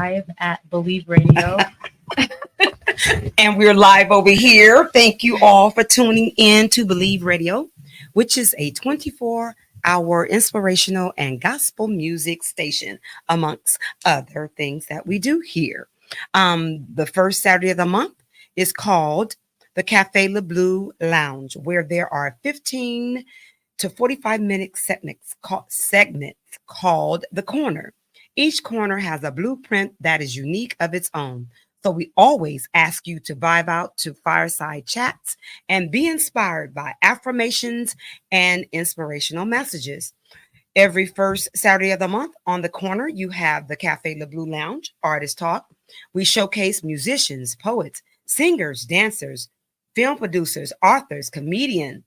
live at Believe Radio. And we're live over here. Thank you all for tuning in to Believe Radio, which is a 24-hour inspirational and gospel music station, amongst other things that we do here. The first Saturday of the month is called the Cafe Le Bleu Lounge, where there are 15 to 45-minute segments called The Corner. Each corner has a blueprint that is unique of its own. So we always ask you to vibe out to fireside chats and be inspired by affirmations and inspirational messages. Every first Saturday of the month on The Corner, you have the Cafe Le Bleu Lounge, Artist Talk. We showcase musicians, poets, singers, dancers, film producers, authors, comedians,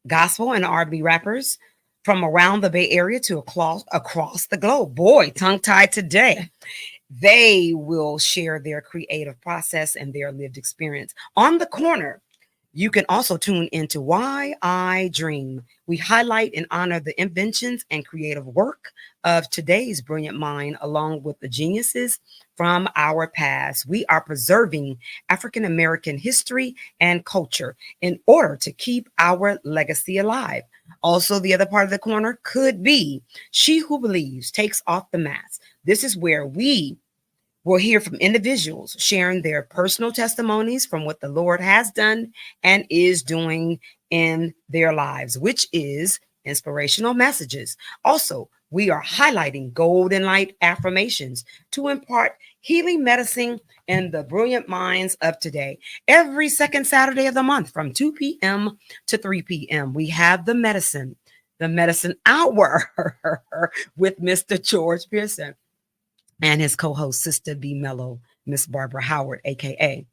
gospel and R&B rappers from around the Bay Area to across the globe. Boy, tongue-tied today. They will share their creative process and their lived experience. On The Corner, you can also tune into Why I Dream. We highlight and honor the inventions and creative work of today's brilliant mind, along with the geniuses from our past. We are preserving African American history and culture in order to keep our legacy alive. Also, the other part of The Corner could be She Who Believes Takes Off the Mask. This is where we will hear from individuals sharing their personal testimonies from what the Lord has done and is doing in their lives, which is inspirational messages. Also, we are highlighting golden light affirmations to impart healing medicine in the brilliant minds of today. Every second Saturday of the month from 2 p.m. to 3 p.m., we have the medicine hour with Mr. George Pearson and his co-host, Sister B. Mello, Miss Barbara Howard, aka.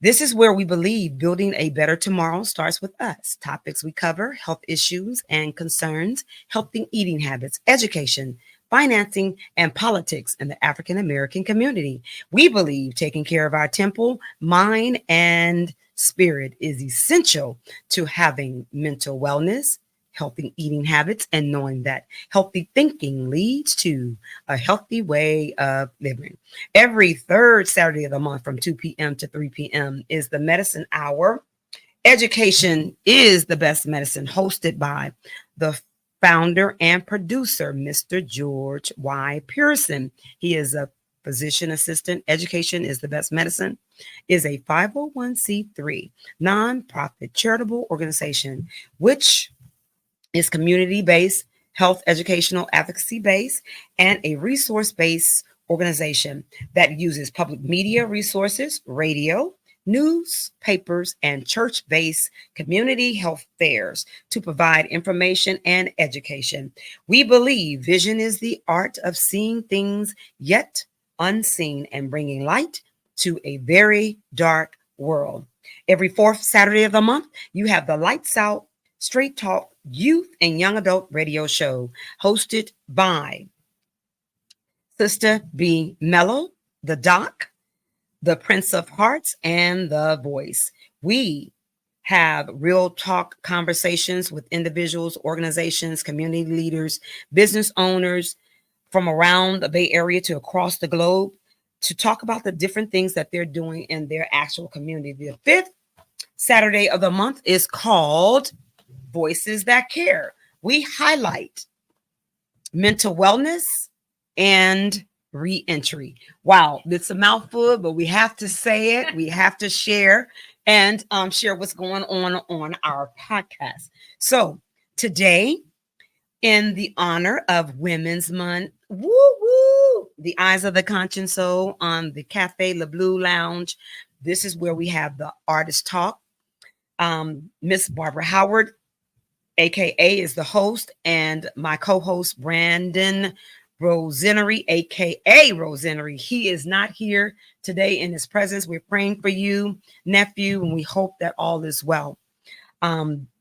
This is where we believe building a better tomorrow starts with us. Topics we cover: health issues and concerns, healthy eating habits, education, financing, and politics in the African American community. We believe taking care of our temple, mind, and spirit is essential to having mental wellness, healthy eating habits, and knowing that healthy thinking leads to a healthy way of living. Every third Saturday of the month from 2 p.m. to 3 p.m. is the Medicine Hour. Education is the best medicine, hosted by the founder and producer, Mr. George Y. Pearson. He is a physician assistant. Education is the Best Medicine is a 501c3 nonprofit charitable organization, which is community-based, health educational advocacy-based, and a resource-based organization that uses public media resources, radio, newspapers, and church-based community health fairs to provide information and education. We believe vision is the art of seeing things yet unseen and bringing light to a very dark world. Every fourth Saturday of the month, you have the Lights Out Straight Talk Youth and Young Adult Radio Show, hosted by Sister B. Mello, the Doc, the Prince of Hearts, and the Voice. We have real talk conversations with individuals, organizations, community leaders, business owners from around the Bay Area to across the globe to talk about the different things that they're doing in their actual community. The fifth Saturday of the month is called Voices That Care. We highlight mental wellness and reentry. Wow, it's a mouthful, but we have to say it. We have to share and share what's going on our podcast. So today, in the honor of Women's Month, the Eyes of the Conscious Soul on the Cafe Le Bleu Lounge. This is where we have the Artist Talk. Miss Barbara Howard, aka, is the host, and my co-host Brandon Rosenery, aka Rosenery. He is not here today in his presence. We're praying for you, nephew, and we hope that all is well.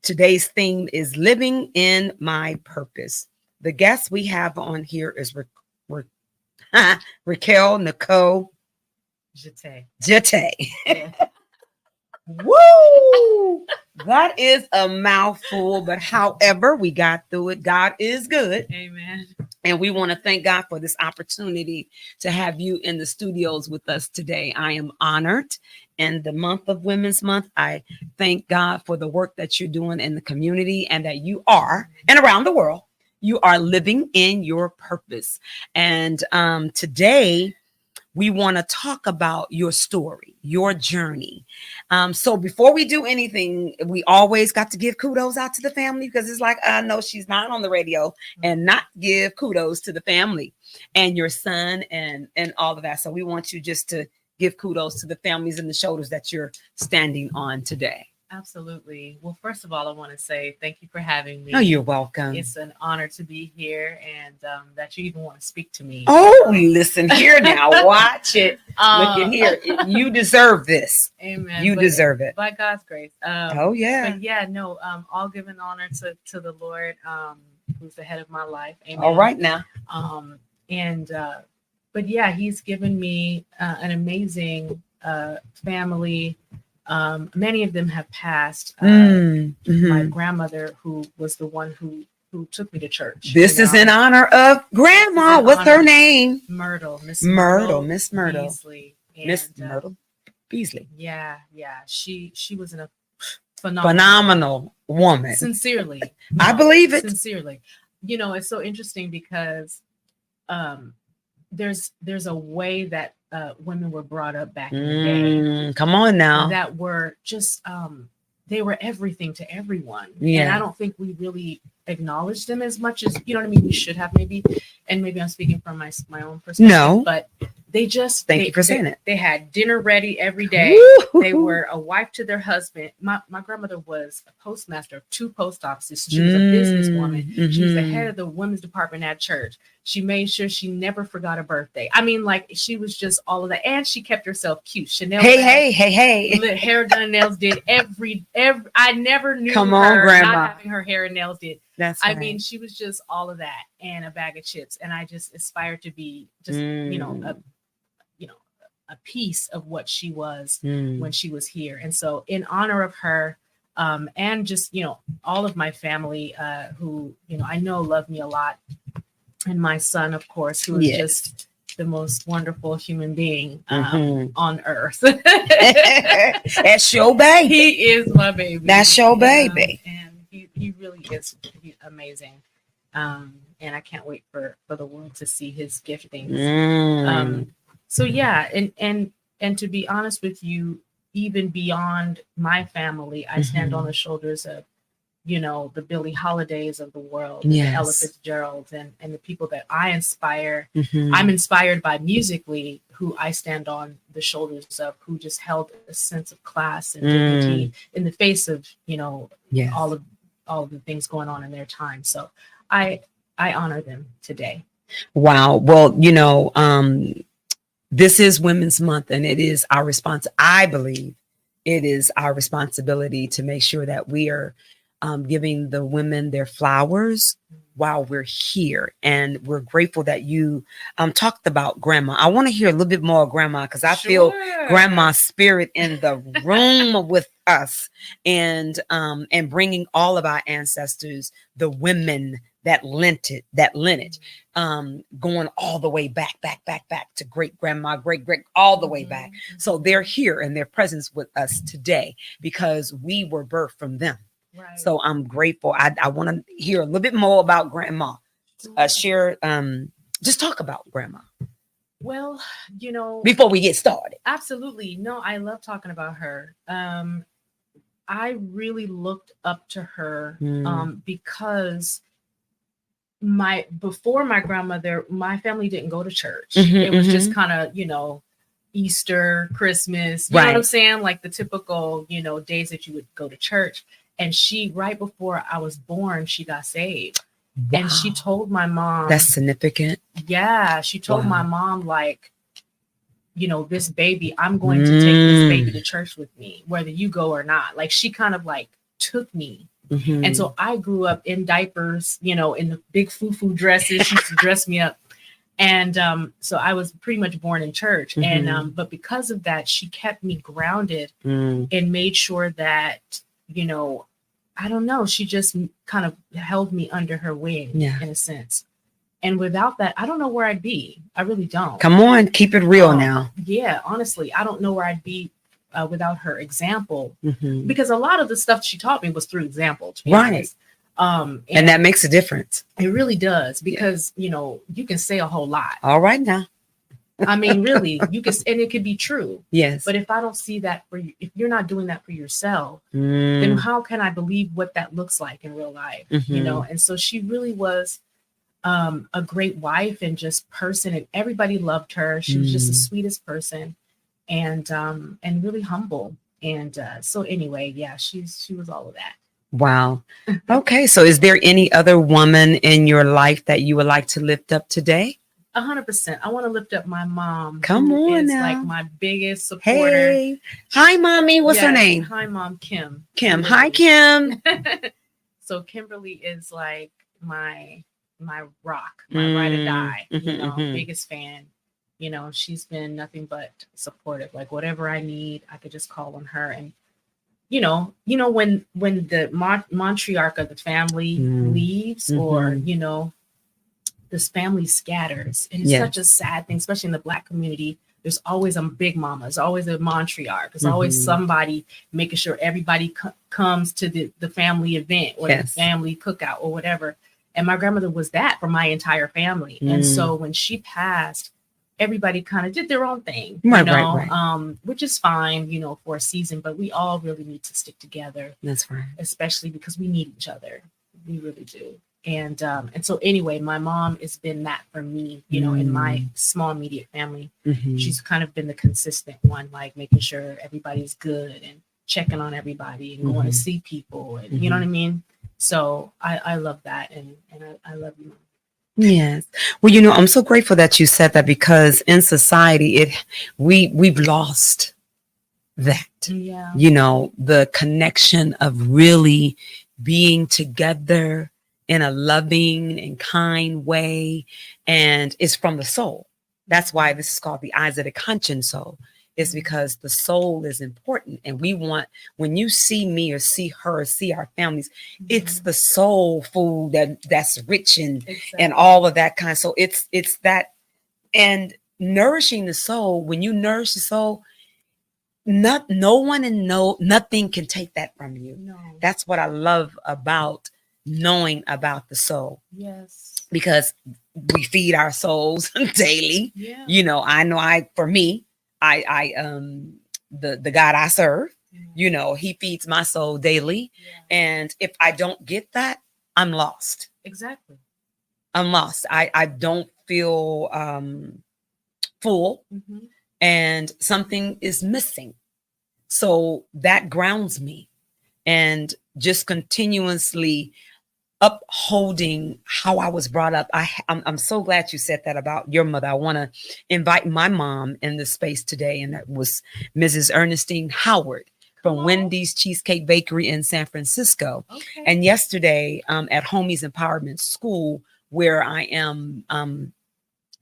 Today's theme is living in my purpose. The guest we have on here is Raquel Nicole Jete. Yeah. Woo! That is a mouthful, but however, we got through it. God is good. Amen. And we want to thank God for this opportunity to have you in the studios with us today. I am honored. In the month of Women's Month, I thank God for the work that you're doing in the community and that you are, and around the world, you are living in your purpose. And today, we want to talk about your story, your journey. So before we do anything, we always got to give kudos out to the family, because it's like, I know she's not on the radio and not give kudos to the family and your son and all of that. So we want you just to give kudos to the families and the shoulders that you're standing on today. Absolutely. Well, first of all, I want to say thank you for having me. Oh, you're welcome. It's an honor to be here, and that you even want to speak to me. Oh, listen here now. Watch it. Look at here. You deserve this. Amen. You deserve it. By God's grace. Oh, yeah. But yeah, no, all given honor to the Lord, who's the head of my life. Amen. All right now. But yeah, he's given me an amazing family. Many of them have passed. My grandmother, who was the one who took me to church. This is in honor of Grandma. What's her name? Myrtle. Miss Myrtle. Beasley. Miss Myrtle Beasley. Yeah. She was a phenomenal woman. Sincerely. I believe it. Sincerely. It's so interesting because there's a way that women were brought up back in the day. Come on now. That were just they were everything to everyone. Yeah. And I don't think we really acknowledge them as much as, you know what I mean, we should have, maybe. And maybe I'm speaking from my own perspective. No. But they just thank you for saying it. They had dinner ready every day. Woo-hoo. They were a wife to their husband. My grandmother was a postmaster of 2 post offices. She was a businesswoman. She was the head of the women's department at church. She made sure she never forgot a birthday. I mean, like, she was just all of that. And she kept herself cute. Chanel. Hey. Hair done, nails did. Every I never knew Come her on, Grandma. not having her hair and nails did. That's I right. mean, she was just all of that and a bag of chips. And I just aspired to be just, a piece of what she was when she was here. And so in honor of her, and just, all of my family who, I know love me a lot. And my son, of course, who is just the most wonderful human being on earth. That's your baby. He is my baby. That's your baby. And he really is amazing. And I can't wait for the world to see his giftings. So yeah, and to be honest with you, even beyond my family, I stand on the shoulders of, the Billie Holidays of the world, the Ella Fitzgeralds, and the people that I inspire. I'm inspired by musically, who I stand on the shoulders of, who just held a sense of class and dignity in the face of, all of the things going on in their time. So I honor them today. Wow. Well, this is Women's Month, and it is our I believe it is our responsibility to make sure that we are giving the women their flowers while we're here. And we're grateful that you talked about Grandma. I want to hear a little bit more of Grandma, because I feel Grandma's spirit in the room with us, and bringing all of our ancestors, the women that lineage, going all the way back to great grandma, great, all the way back. So they're here and their presence with us today because we were birthed from them. Right. So I'm grateful. I want to hear a little bit more about Grandma. Share, just talk about Grandma. Well, before we get started. Absolutely. No, I love talking about her. I really looked up to her because before my grandmother, my family didn't go to church. It was just kind of, Easter, Christmas, you know what I'm saying? Like the typical, days that you would go to church. And she, right before I was born, she got saved. Wow. And she told my mom. That's significant. Yeah. She told my mom, like, this baby, I'm going to take this baby to church with me, whether you go or not. Like, she kind of like took me. And so I grew up in diapers, in the big foo-foo dresses. She used to dress me up. And so I was pretty much born in church. And but because of that, she kept me grounded and made sure that, I don't know, she just kind of held me under her wing in a sense. And without that, I don't know where I'd be. I really don't. Come on, keep it real Um, now. Yeah, honestly, I don't know where I'd be without her example, Mhm. because a lot of the stuff she taught me was through example, to be Right. honest. And that makes a difference. It really does, because you can say a whole lot. All right now. I mean, really, you can, and it could be true. Yes. But if I don't see that for you, if you're not doing that for yourself, Mm. then how can I believe what that looks like in real life? Mhm. And so she really was a great wife and just person, and everybody loved her. She was just the sweetest person, and really humble. And so anyway, yeah, she was all of that. Wow. Okay. So is there any other woman in your life that you would like to lift up today? 100%. I want to lift up my mom. Come who on is now. like my biggest supporter. Hey. Hi, mommy. What's her Yes. name? Hi, Mom. Kim. Kim. Hi, Kim. So Kimberly is like my rock, my ride or die. Biggest fan. She's been nothing but supportive. Like whatever I need, I could just call on her. And when the matriarch of the family leaves, or this family scatters, and it's such a sad thing, especially in the Black community. There's always a big mama. There's always a matriarch. There's always somebody making sure everybody comes to the family event, or the family cookout, or whatever. And my grandmother was that for my entire family. And so when she passed, everybody kind of did their own thing, right. Which is fine, for a season. But we all really need to stick together. That's right. Especially because we need each other. We really do. And so anyway, my mom has been that for me, in my small immediate family. She's kind of been the consistent one, like making sure everybody's good and checking on everybody and going to see people, and you know what I mean? So I love that, and I love you, Mom. Yes. Well, I'm so grateful that you said that, because in society we've lost that. Yeah. The connection of really being together in a loving and kind way, and it's from the soul. That's why this is called the eyes of the conscience soul, is because the soul is important. And we want, when you see me or see her or see our families, it's the soul food that's rich and all of that kind. So it's that, and nourishing the soul. When you nourish the soul, no one and nothing can take that from you. No. That's what I love about knowing about the soul. Yes. Because we feed our souls daily. Yeah. I know for me, the God I serve, he feeds my soul daily. Yeah. And if I don't get that, I'm lost. Exactly. I'm lost. I don't feel full, and something is missing. So that grounds me, and just continuously upholding how I was brought up. I'm so glad you said that about your mother. I want to invite my mom in this space today, and that was Mrs. Ernestine Howard from Wendy's Cheesecake Bakery in San Francisco. Okay. And yesterday at Homies Empowerment School, where I am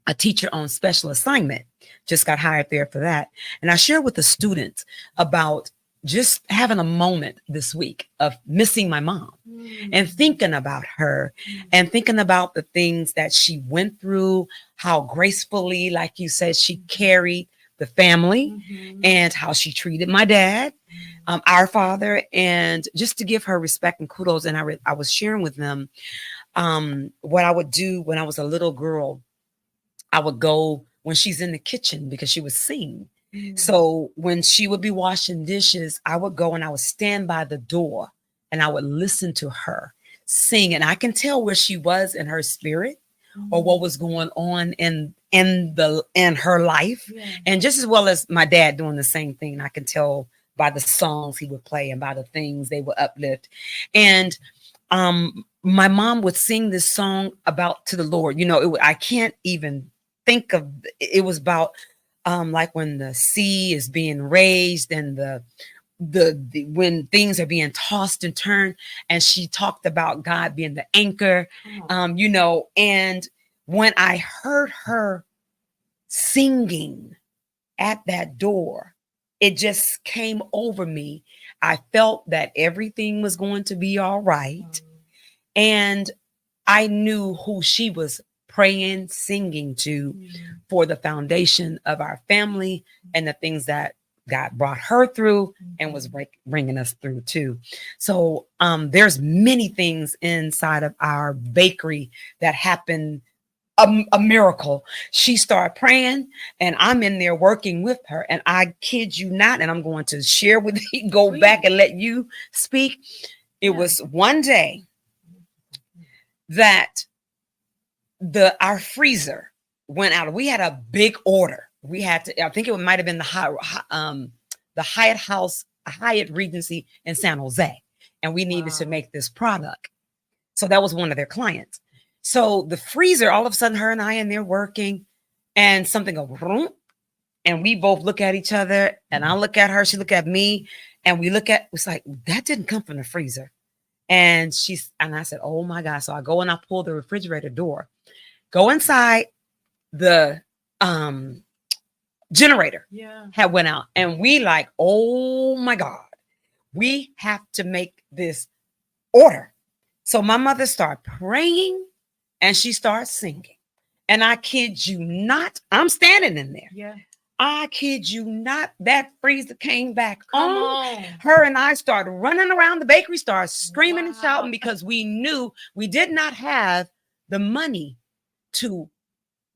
a teacher on special assignment, just got hired there for that. And I shared with the students about just having a moment this week of missing my mom and thinking about her and thinking about the things that she went through, how gracefully, like you said, she carried the family and how she treated my dad, our father, and just to give her respect and kudos. And I was sharing with them what I would do when I was a little girl. I would go when she's in the kitchen because she would sing. So when she would be washing dishes, I would go and I would stand by the door and I would listen to her sing. And I can tell where she was in her spirit or what was going on in her life. Yeah. And just as well as my dad doing the same thing, I can tell by the songs he would play and by the things they would uplift. And my mom would sing this song to the Lord. I can't even think of, it was about like when the sea is being raised and the when things are being tossed and turned, and she talked about God being the anchor, and when I heard her singing at that door, it just came over me. I felt that everything was going to be all right. And I knew who she was praying, singing to for the foundation of our family and the things that God brought her through and was bringing us through too. So there's many things inside of our bakery that happen. A miracle. She started praying and I'm in there working with her, and I kid you not, and I'm going to share with you, go back and let you speak. It was one day that our freezer went out. We had a big order. We had to, I think it might have been the Hyatt Regency in San Jose, and we needed to make this product. So that was one of their clients. So the freezer, all of a sudden, her and I in there working, and something goes, and we both look at each other, and I look at her, she look at me, and we look at, it's like, that didn't come from the freezer. And I said, oh my God. So I go and I pull the refrigerator door, go inside, the generator had went out, and we like, oh my God, we have to make this order. So my mother started praying and she started singing. And I kid you not, I'm standing in there. Yeah. I kid you not, that freezer came back on. Her and I started running around the bakery, started screaming and shouting, because we knew we did not have the money to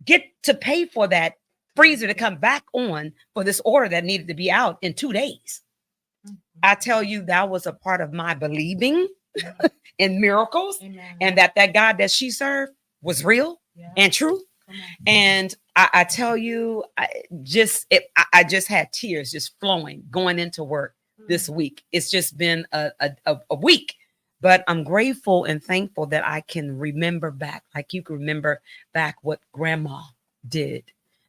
get to pay for that freezer to come back on for this order that needed to be out in 2 days. I tell you, that was a part of my believing in miracles. Amen. And that God that she served was real and true. And I tell you, I just had tears just flowing going into work this week. It's just been a week, but I'm grateful and thankful that I can remember back, like you can remember back what grandma did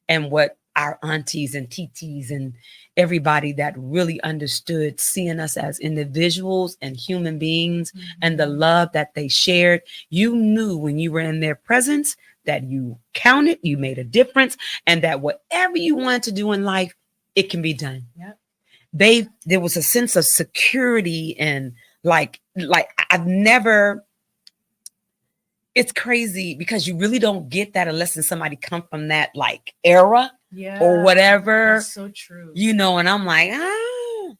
and what our aunties and titis and everybody that really understood seeing us as individuals and human beings and the love that they shared. You knew when you were in their presence that you counted, you made a difference, and that whatever you wanted to do in life, it can be done. Yep. There was a sense of security, and like I've never, it's crazy because you really don't get that unless somebody come from that like era or whatever. That's so true. You know, and I'm like,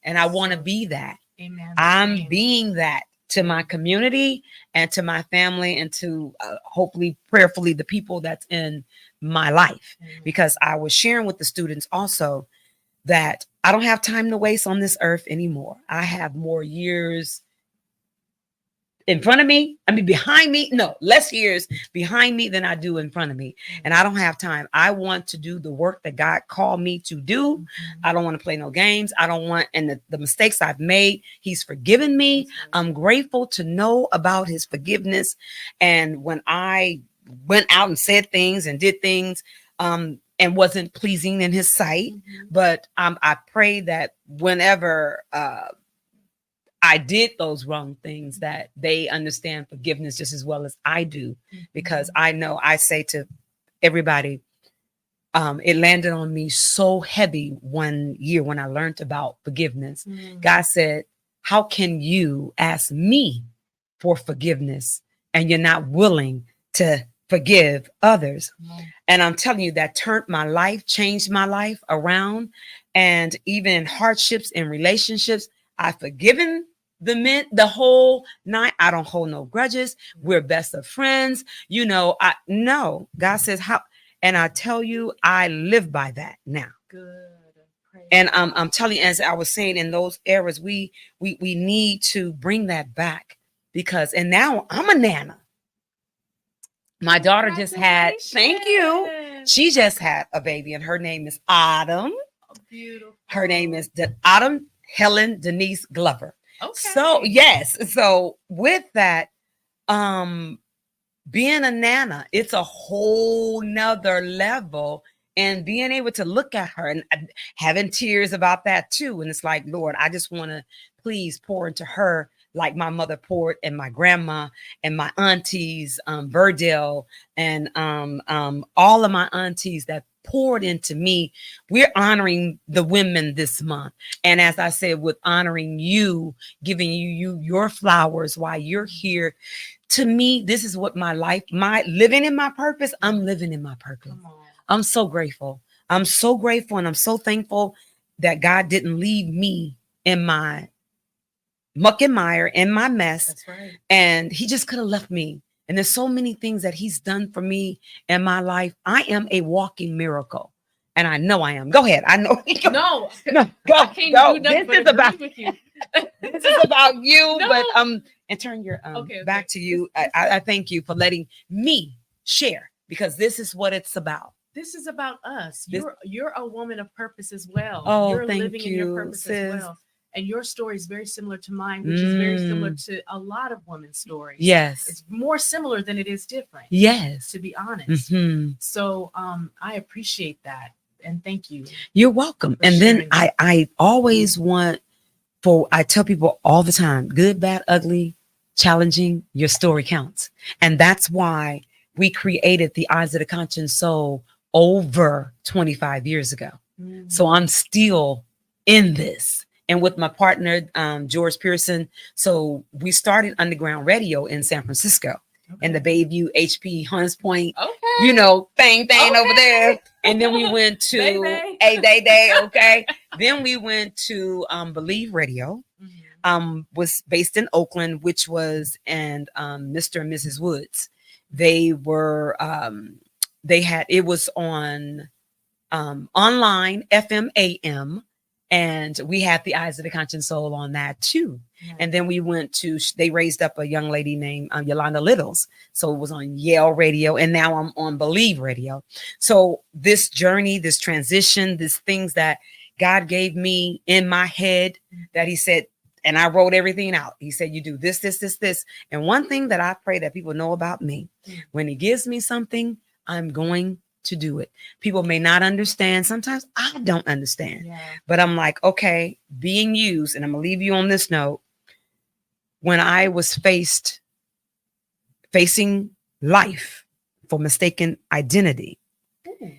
and I want to be that. Amen. I'm being that to my community and to my family and to hopefully, prayerfully, the people that's in my life. Because I was sharing with the students also that I don't have time to waste on this earth anymore. I have more years in front of me, behind me, less years behind me than I do in front of me. And I don't have time. I want to do the work that God called me to do. I don't want to play no games. I don't want, and the mistakes I've made, he's forgiven me. I'm grateful to know about his forgiveness. And when I went out and said things and did things, and wasn't pleasing in his sight, but I pray that whenever, I did those wrong things, that they understand forgiveness just as well as I do, because I know, I say to everybody, it landed on me so heavy one year when I learned about forgiveness. God said, how can you ask me for forgiveness and you're not willing to forgive others? And I'm telling you, that turned my life, changed my life around. And even in hardships and relationships, I've forgiven the whole night. I don't hold no grudges. We're best of friends. You know, God says how, and I tell you, I live by that now. Good. And I'm telling you, as I was saying, in those eras, we need to bring that back, because, and now I'm a nana. My daughter just had, thank you. She just had a baby, and her name is Autumn. Oh, beautiful. Her name is Autumn Helen Denise Glover. Okay. So yes. So with that, being a nana, it's a whole nother level, and being able to look at her and having tears about that too. And it's like, Lord, I just want to please pour into her like my mother poured, and my grandma and my aunties, Verdell, and all of my aunties that poured into me. We're honoring the women this month. And as I said, with honoring you, giving you your flowers while you're here. To me, this is what my life, my living in my purpose. I'm living in my purpose. Come on. I'm so grateful. I'm so grateful and I'm so thankful that God didn't leave me in my muck and mire, in my mess. That's right. And he just could have left me. And there's so many things that he's done for me in my life. I am a walking miracle. And I know I am. Go ahead. I know. No, No, go. I can't Go. do nothing This but is about agree with you. this is about you. No. But and turn your Okay. back to you. I thank you for letting me share, because this is what it's about. This is about us. This- You're a woman of purpose as well. Oh, you're thank living in you, your purpose sis. as well. And your story is very similar to mine, which is very similar to a lot of women's stories. Yes. It's more similar than it is different. Yes. To be honest. Mhm. So I appreciate that. And thank you. You're welcome. For And then sharing. I always want I tell people all the time, good, bad, ugly, challenging, your story counts. And that's why we created the Eyes of the Conscious Soul over 25 years ago. So I'm still in this. And with my partner, George Pearson. So we started underground radio in San Francisco in the Bayview HP Hunts Point, Okay. thing Okay. over there. And then we went to Baby. day, okay. Then we went to Believe Radio. Mhm. Was based in Oakland, which was and Mr. and Mrs. Woods. They were it was on online FM AM, and we had the Eyes of the Conscious Soul on that too. Nice. And then we went to they raised up a young lady named Yolanda Littles, so it was on Yale Radio, and now I'm on Believe Radio. So this journey, this transition, these things that God gave me in my head, that he said, and I wrote everything out. He said, you do this, this, this, this. And one thing that I pray that people know about me, when he gives me something, I'm going to do it. People may not understand. Sometimes I don't understand, Yeah. but I'm like, okay, being used. And I'm going to leave you on this note. When I was facing life for mistaken identity, Ooh.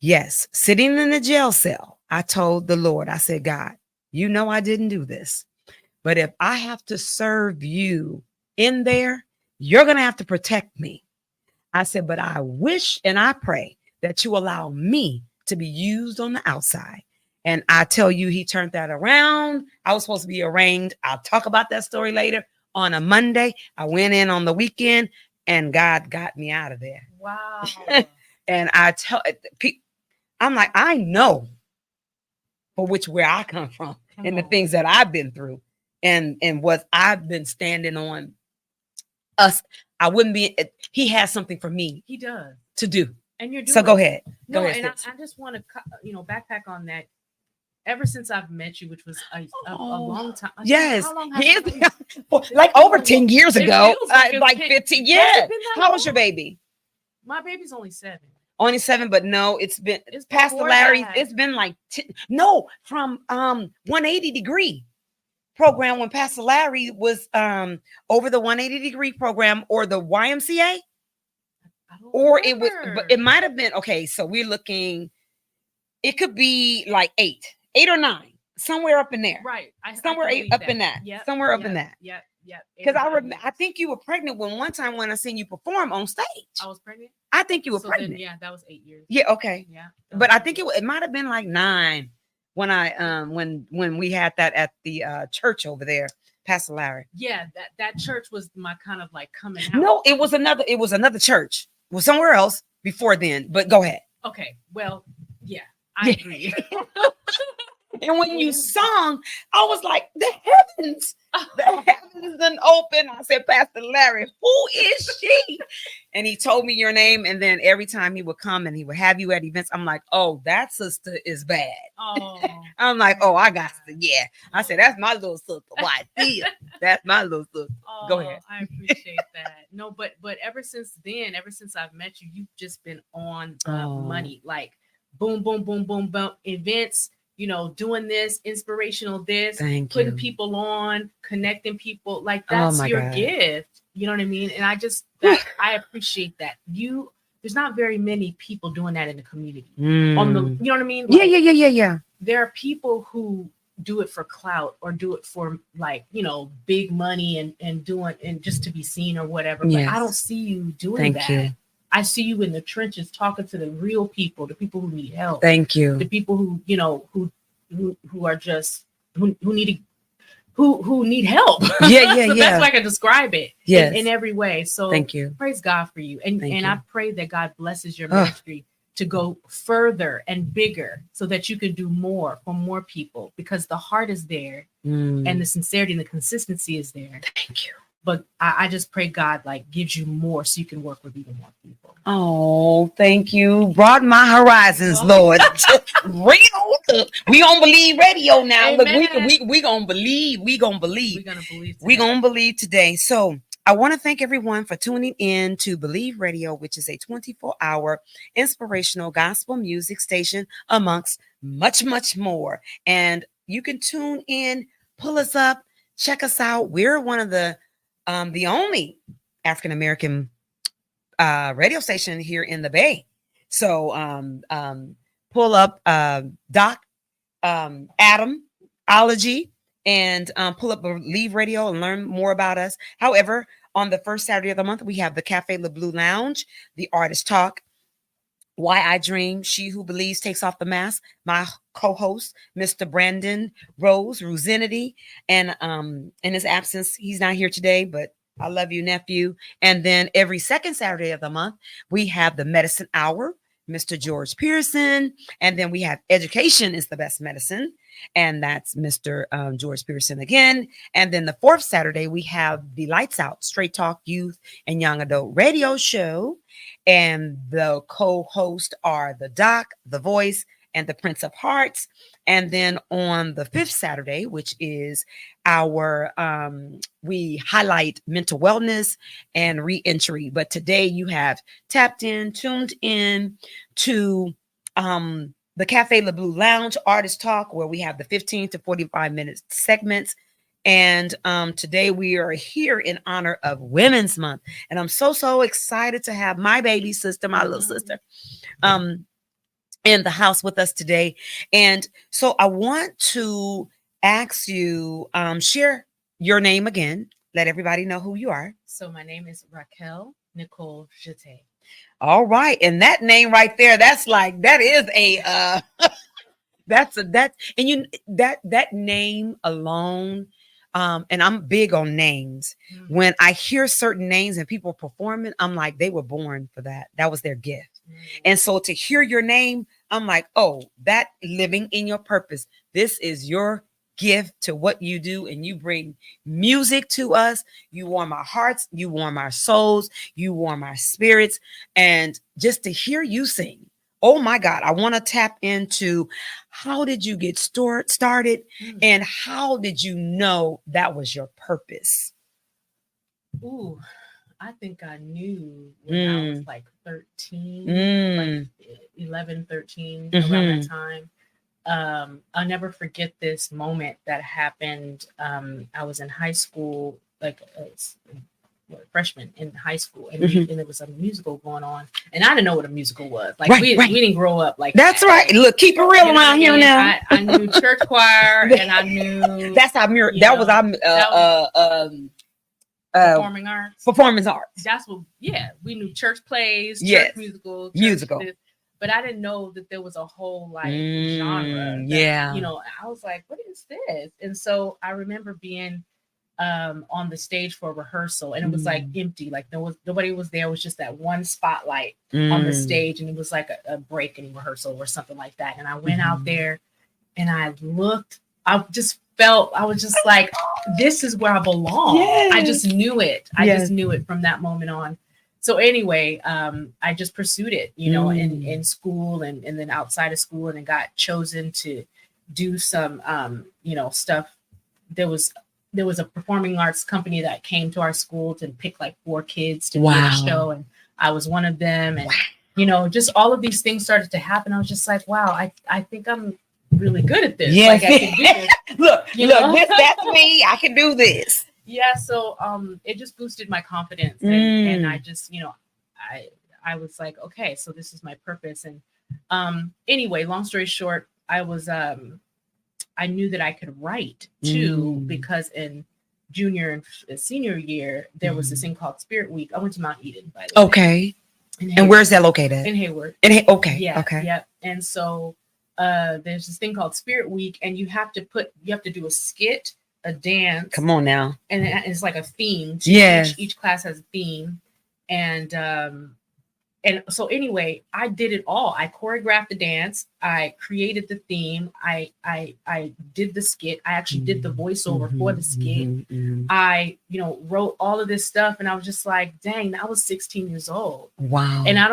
yes, sitting in the jail cell, I told the Lord, I said, God, you know I didn't do this. But if I have to serve you in there, you're going to have to protect me. I said, but I wish and I pray that you allow me to be used on the outside. And I tell you, he turned that around. I was supposed to be arraigned. I'll talk about that story later. On a Monday, I went in on the weekend and God got me out of there. Wow. And I'm like, I know for where I come from and the things that I've been through and what I've been standing on. I wouldn't be, he has something for me He does. to do. And you're doing So go ahead. No, Go ahead. and I just want to, backpack on that. Ever since I've met you, which was a long time. Yes. How long He has is, it been? like over 10 years It ago, feels like it's like been- 15. Has Yeah. it been that How was your long? baby? My baby's only 7. Only 7, but no, it's It's Pastor before Larry. that. It's been like 10, no, from 180 degree program when Pastor Larry was over the 180 degree program or the YMCA, I don't or it was, remember. but it might have been okay. So we're looking, it could be like 8 or 9, somewhere up in there. Right. Somewhere up in that. Yep, Somewhere up in that. Yep. Because I think you were pregnant one time when I seen you perform on stage. I was pregnant. I think you were So pregnant. Then, yeah, that was 8 years. Yeah, okay. Yeah. But I think it might have been like 9 when I when we had that at the church over there, Pastor Larry. Yeah, that church was my kind of like coming out. No, it was another church. It was somewhere else before then. But go ahead. Okay. Well, yeah, I agree. And when you sung, I was like, the heavens done open. I said, Pastor Larry, who is she? And he told me your name. And then every time he would come and he would have you at events, I'm like, oh, that sister is bad. Oh, I'm like, oh, I got to, yeah. I said, that's my little sister. Why? Yeah, that's my little sister. Go ahead. I appreciate that. No, but ever since then, ever since I've met you, you've just been on the money. Like boom, boom, boom, boom, boom. Events, doing this, inspirational this, Thank putting you. people on, connecting people. Like that's my your God. gift. You know what I mean? And I appreciate that. You there's not very many people doing that in the community. Mm. On the, you know what I mean? Yeah, yeah, yeah, yeah, yeah. There are people who do it for clout or do it for like, you know, big money and doing and just to be seen or whatever. But I Yes. don't see you doing Thank that. you. I see you in the trenches talking to the real people, the people who need help, Thank the you. people who, you know, who are just who need help. Yeah, yeah, So yeah. that's why I can describe it Yes. in every way. So Thank you. praise God for you. And Thank and you. I pray that God blesses your Ugh. ministry to go further and bigger so that you can do more for more people, because the heart is there Mm. and the sincerity and the consistency is there. Thank you. But I just pray God like gives you more so you can work with even more people. Oh, thank you. Broaden my horizons, Oh. Lord. Real. We gonna believe radio now. Look, Amen. we gonna believe. We gonna believe. We're gonna believe. We today. gonna believe today. So I want to thank everyone for tuning in to Believe Radio, which is a 24-hour inspirational gospel music station, amongst much, much more. And you can tune in, pull us up, check us out. We're one of the only African American radio station here in the Bay. So pull up Doc Adam Ology and pull up Believe Radio and learn more about us. However, on the first Saturday of the month, we have the Cafe Le Bleu Lounge, the Artist Talk, Why I Dream, She Who Believes Takes Off the Mask. My co-host, Mr. Brandon Rosenity, and in his absence, he's not here today, but I love you, nephew. And then every second Saturday of the month, we have the Medicine Hour, Mr. George Pearson. And then we have Education is the Best Medicine. And that's Mr. George Pearson again. And then the fourth Saturday, we have the Lights Out, Straight Talk Youth and Young Adult Radio Show. And the co-hosts are the Doc, the Voice, and the Prince of Hearts. And then on the fifth Saturday, which is our we highlight mental wellness and reentry. But today you have tuned in to the Cafe Le Bleu Lounge Artist Talk, where we have the 15 to 45 minute segments. And today we are here in honor of Women's Month. And I'm so excited to have my baby sister, my little sister, in the house with us today. And so I want to ask you, share your name again. Let everybody know who you are. So my name is Raquel Nicole Jete. All right. And that name right there, that's like, that is a, that name alone. And I'm big on names. Mm-hmm. When I hear certain names and people performing, I'm like, they were born for that. That was their gift. And so to hear your name, I'm like, oh, that living in your purpose. This is your gift to what you do. And you bring music to us. You warm our hearts. You warm our souls. You warm our spirits. And just to hear you sing, oh my God, I want to tap into how did you get started and how did you know that was your purpose? Ooh, I think I knew when I was like 13, like 11, 13, around that time. I'll never forget this moment that happened. I was in high school, like freshman in high school, and, and there was a musical going on, and I didn't know what a musical was. Like we didn't grow up like that's that. Look, keep it real around here now. I knew church choir, and I knew that's our mirror. That was our performing arts. Performance arts. That's what. Yeah, we knew church plays, church musical. But I didn't know that there was a whole like genre. That, you know, I was like, what is this? And so I remember being on the stage for a rehearsal, and it was like empty, like nobody was there. It was just that one spotlight on the stage, and it was like a break in rehearsal or something like that. And I went out there and I looked, I just felt, I was just like, this is where I belong. Yes. I just knew it. I just knew it from that moment on. So anyway, I just pursued it, you know, in school and then outside of school, and then got chosen to do some, you know, stuff. There was a performing arts company that came to our school to pick like 4 kids to do a show. And I was one of them. And, you know, just all of these things started to happen. I was just like, wow, I think I'm really good at this. Yes. Like I can do this. look, that's me. I can do this. Yeah. So it just boosted my confidence. And I just, you know, I was like, okay, so this is my purpose. And anyway, long story short, I knew that I could write too, because in junior and senior year, there was this thing called Spirit Week. I went to Mount Eden, by the way. Okay. And where's that located? In Hayward. Okay. Yeah. Okay. Yep. And so there's this thing called Spirit Week, and you have to do a skit, a dance. Come on now. And it's like a theme. Yes. Each class has a theme. And so anyway, I did it all. I choreographed the dance. I created the theme. I did the skit. I actually did the voiceover for the skit. I, wrote all of this stuff, and I was just like, dang, I was 16 years old. Wow. And I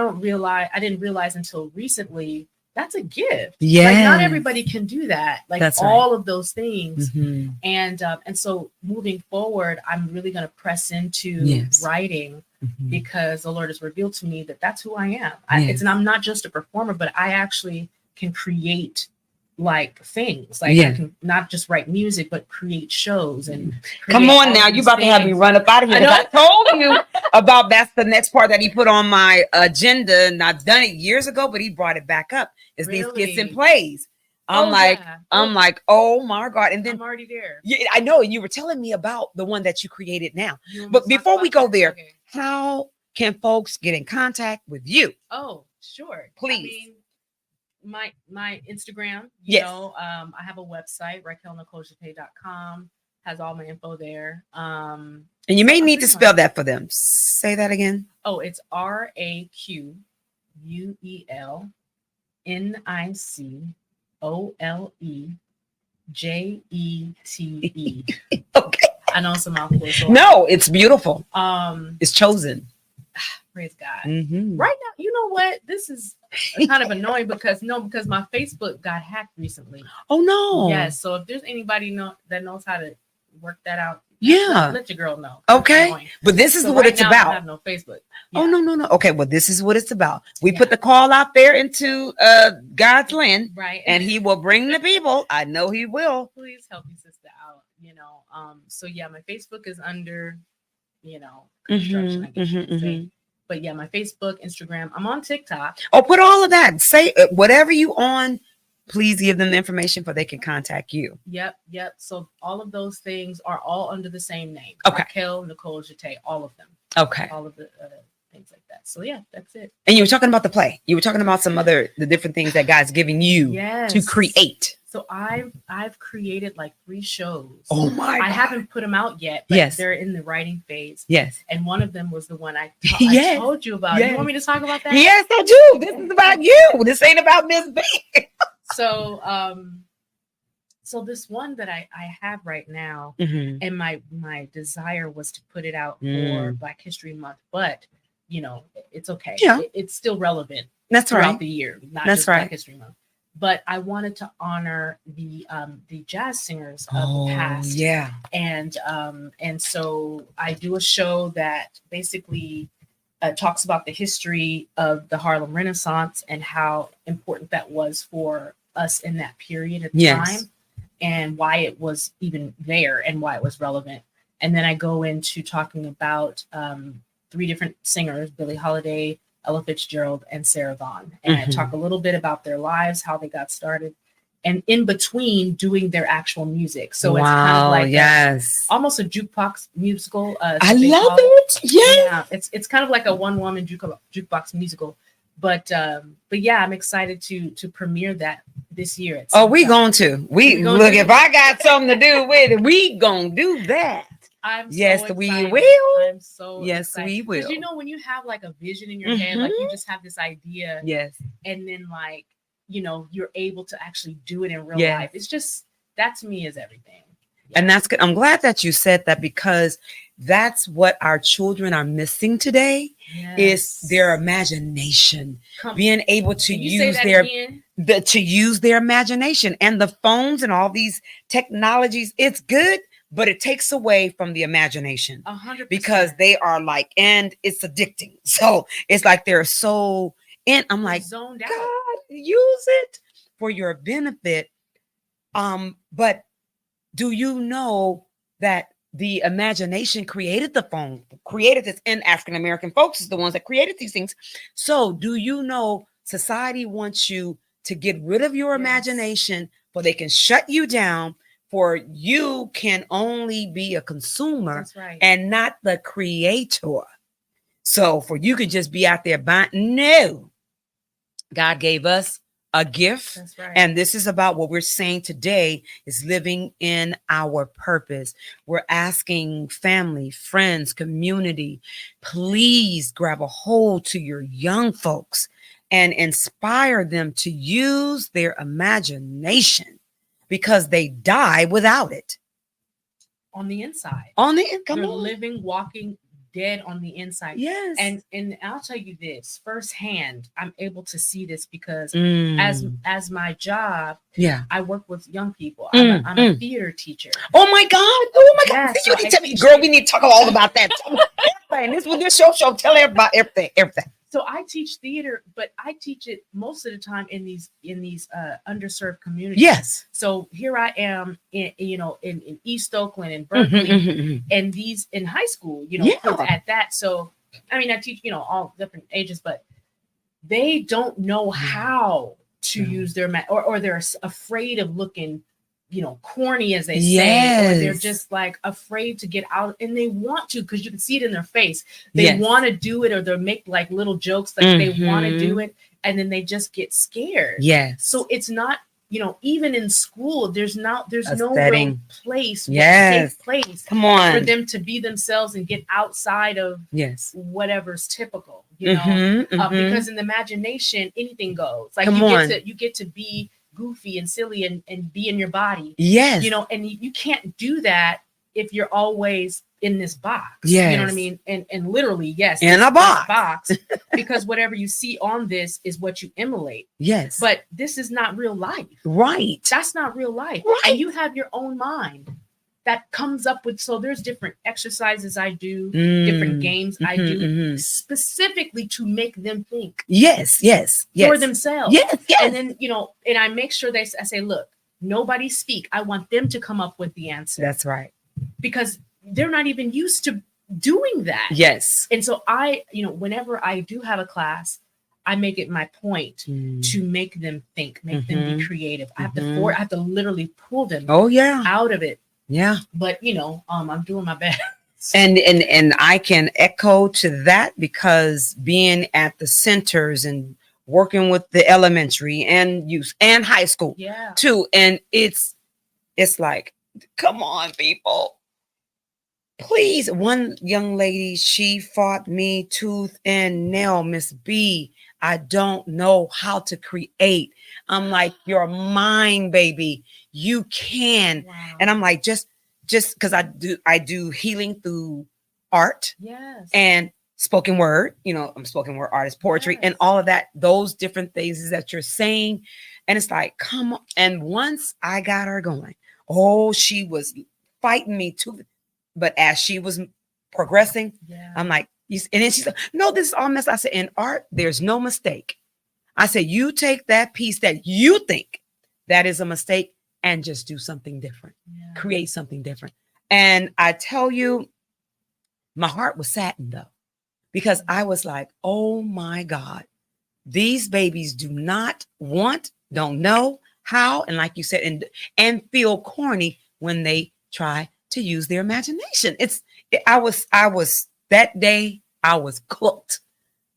didn't realize until recently that's a gift. Yeah. Like, not everybody can do that. Like, that's all right. of those things. And so moving forward, I'm really going to press into writing, because the Lord has revealed to me that that's who I am. And I'm not just a performer, but I actually can create like things. Like, I can not just write music, but create shows and come on now, you about to have me run up out of here. I told you about that's the next part that he put on my agenda, and I've done it years ago, but he brought it back up. It's these skits and plays. I'm like, oh my God. And then I'm already there. Yeah, I know. And you were telling me about the one that you created now. But before we go there, how can folks get in contact with you? Oh, sure. Please. My Instagram, you know, I have a website, RaquelNicoleJate.com, has all my info there. And you may need to spell that for them. Say that again. Oh, it's RaquelNicolejate. Okay. I know it's a mouthful. So no, it's beautiful. It's chosen. Praise God. Right now, you know what? This is kind of annoying because my Facebook got hacked recently. Oh no. Yes. So if there's anybody that knows how to work that out, let your girl know. Okay. But this is what it's about. I have no Facebook. Yeah. Oh no. Okay. Well, this is what it's about. We put the call out there into God's land, right? And He will bring the people. I know He will. Please help your sister out. So yeah, my Facebook is under, construction. I guess you could say. But yeah, my Facebook, Instagram. I'm on TikTok. Oh, put all of that. Say whatever you on. Please give them the information so they can contact you. Yep. So all of those things are all under the same name. Okay. Raquel Nicole Jate, all of them. Okay. All of the things like that. So yeah, that's it. And you were talking about the play. You were talking about the different things that God's giving you to create. So I've created like 3 shows. Oh my God. I haven't put them out yet, but they're in the writing phase. Yes. And one of them was the one I told you about. You want me to talk about that? Yes, I do. This is about you. This ain't about Miss B. So this one that I have right now, and my desire was to put it out for Black History Month, but it's okay. Yeah. It's still relevant. That's throughout right. the year, not just Black History Month. But I wanted to honor the jazz singers of the past. Yeah. And so I do a show that basically talks about the history of the Harlem Renaissance and how important that was for us in that period at the time, and why it was even there and why it was relevant. And then I go into talking about 3 different singers: Billie Holiday, Ella Fitzgerald, and Sarah Vaughan. And I talk a little bit about their lives, how they got started, and in between doing their actual music. So it's kind of like almost a jukebox musical. I love it. Yeah, it's kind of like a one-woman jukebox musical. But yeah, I'm excited to premiere that this year. We going to. Look, if I got something to do with it, we gonna do that. We will. I'm so excited. We will. Because when you have like a vision in your head, like you just have this idea, and then like you're able to actually do it in real life. It's just, that to me is everything. And that's good. I'm glad that you said that, because that's what our children are missing today is their imagination, being able to use their imagination. And the phones and all these technologies, it's good, but it takes away from the imagination 100%. Because they are like, and it's addicting. So it's like they're so in. I'm like, zoned out. God, use it for your benefit. But do you know that the imagination created the phone, created this, and African American folks is the ones that created these things. So do you know society wants you to get rid of your Yes. imagination, for they can shut you down, for you can only be a consumer That's right. and not the creator. So for you could just be out there buying. No, God gave us a gift. That's right. And this is about what we're saying today is living in our purpose. We're asking family, friends, community, please grab a hold to your young folks and inspire them to use their imagination, because they die without it. On the inside. On the come You're on. living, walking dead on the inside. Yes. And I'll tell you this firsthand. I'm able to see this because Mm. as my job, yeah. I work with young people. I'm a theater teacher. Oh my God. Oh my God. Yes, You so need I to tell me, teach- girl, we need to talk all about that. Everything. This was this show. Tell everybody everything. So I teach theater, but I teach it most of the time in these underserved communities. Yes. So here I am in East Oakland and Berkeley, and these in high school, Yeah. kids at that. So I mean, I teach all different ages, but they don't know how to No. use their or they're afraid of looking corny, as they say, or they're Yes. just like afraid to get out, and they want to, because you can see it in their face. They Yes. want to do it, or they'll make like little jokes, like they want to Mhm. do it, and then they just get scared. Yes. So it's not, even in school, there's A no real setting. place, Yes. safe place Come on. for them to be themselves and get outside of Yes. whatever's typical, Mhm, mhm. because in the imagination, anything goes. Like Come you get to be goofy and silly and be in your body, yes. and you can't do that if you're always in this box. Yes. You know what I mean? And literally, yes, In this a box. box, because whatever you see on this is what you emulate. Yes. But this is not real life. right. That's not real life. Right. And you have your own mind that comes up with, so there's different exercises I do, different games I do, mhm. specifically to make them think Yes. Yes. Yes. for themselves. Yes. Yes. And then, and I make sure I say, look, nobody speak. I want them to come up with the answer, That's right. because they're not even used to doing that. Yes. And so whenever I do have a class, I make it my point to make them think, make them be creative. I have to literally pull them Oh yeah. out of it. Yeah. But I'm doing my best. And I can echo to that, because being at the centers and working with the elementary and youth and high school Yeah. too, and it's like, come on, people. Please, one young lady, she fought me tooth and nail, Miss B. I don't know how to create. I'm like, your mind, baby. You can. Wow. And I'm like, just because I do healing through art Yes. and spoken word. I'm spoken word artist, poetry, and Yes. all of that. Those different things that you're saying, and it's like, come on. And once I got her going, she was fighting me too. But as she was progressing, Yeah. I'm like, and then she said, no, this is all mess. I said, in art, there's no mistake. I said, you take that piece that you think that is a mistake and just do something different, Yeah. create something different. And I tell you, my heart was saddened though, because I was like, oh my God, these babies don't know how. And like you said, and feel corny when they try to use their imagination. I was that day, I was cooked.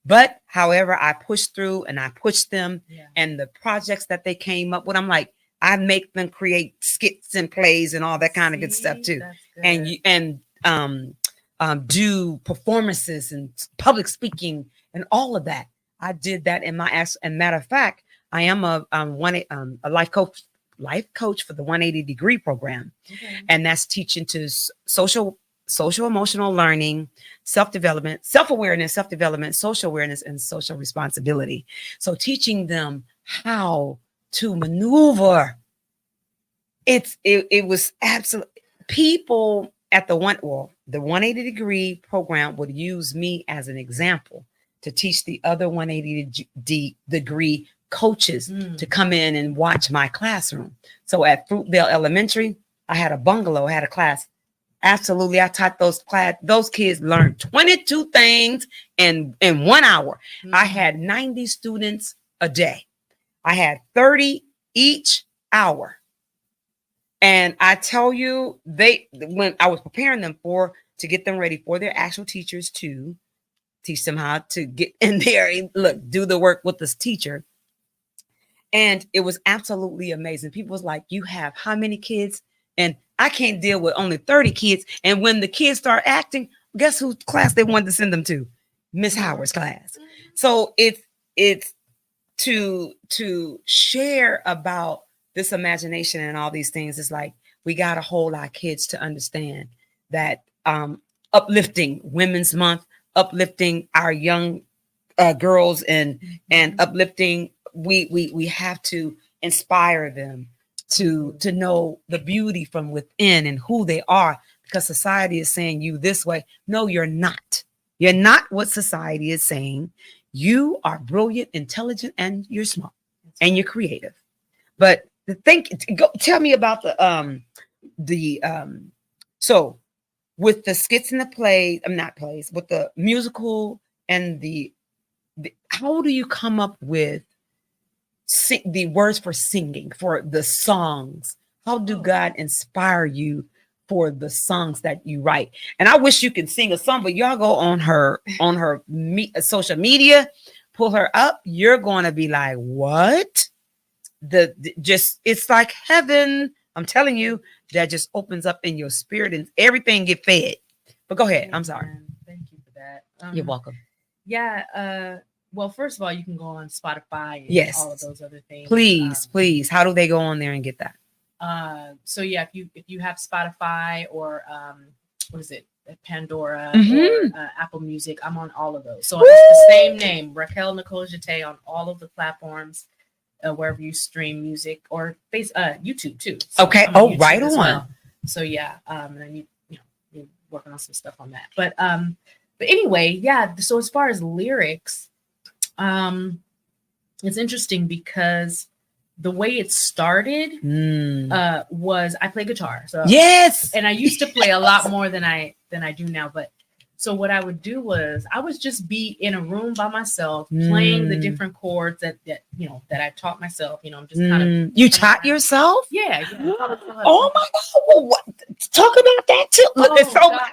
But however, I pushed through and I pushed them, Yeah. and the projects that they came up with, I'm like, I make them create skits and plays and all that kind of good stuff See? too. That's good. And do performances and public speaking and all of that. I did that in and matter of fact, I am a life coach for the 180 degree program. Okay. And that's teaching to social emotional learning, self-development, self-awareness, self-development, social awareness, and social responsibility. So teaching them how to maneuver. It was absolutely, people at the 180 degree program would use me as an example to teach the other 180 degree coaches to come in and watch my classroom. So at Fruitvale Elementary, I had a bungalow, I had a class Absolutely. I taught those kids learned 22 things in 1 hour. I had 90 students a day. I had 30 each hour. And I tell you, when I was preparing them to get them ready for their actual teachers to teach them how to get in there and do the work with this teacher. And it was absolutely amazing. People was like, you have how many kids? And I can't deal with only 30 kids. And when the kids start acting, guess whose class they wanted to send them to? Miss Howard's class. So it's to share about this imagination and all these things. It's like we got to hold our kids to understand that uplifting Women's Month, uplifting our young girls, and uplifting. We have to inspire them to know the beauty from within and who they are, because society is saying you this way. No, you're not. You're not what society is saying. You are brilliant, intelligent, and you're smart, and you're creative. But tell me about so with the skits and the plays, not plays, with the musical and the how do you come up with the words for singing, for the songs? How do God inspire you for the songs that you write? And I wish you could sing a song, but y'all go on her social media, pull her up. You're going to be like, what? It's like heaven. I'm telling you, that just opens up in your spirit and everything get fed. But go ahead. I'm sorry. Thank you for that. You're welcome. Yeah. Well, first of all, you can go on Spotify and all of those other things. Please. How do they go on there and get that? So yeah, if you have Spotify or what is it, Pandora or Apple Music, I'm on all of those. So it's the same name, Raquel Nicole Jeté, on all of the platforms, wherever you stream music, or YouTube too. So okay. YouTube right on. Well. So yeah, and then you're working on some stuff on that. But anyway, yeah. So as far as lyrics, it's interesting because the way it started was I play guitar. So yes, and I used to play a lot more than I do now. But so what I would do was I would just be in a room by myself playing the different chords that I taught myself. I'm just kind of you taught yourself? Yeah. Oh my God! Well, what? Talk about that too. Look, I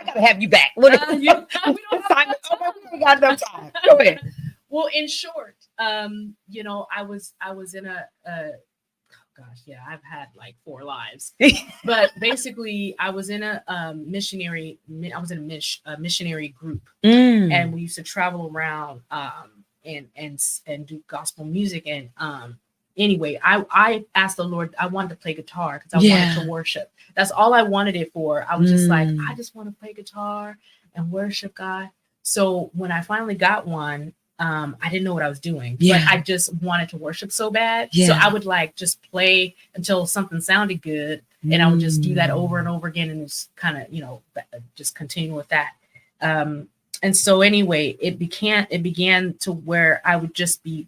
gotta have you back. We don't got enough time. Go ahead. Well, in short, I was in I've had like 4 lives, but basically I was in a missionary group, and we used to travel around and do gospel music. And anyway, I asked the Lord, I wanted to play guitar because I wanted to worship. That's all I wanted it for. I was just like, I just want to play guitar and worship God. So when I finally got one, I didn't know what I was doing, but I just wanted to worship so bad. So I would just play until something sounded good, and I would just do that over and over again, and just kind of, just continue with that. And so anyway, it began to where I would just be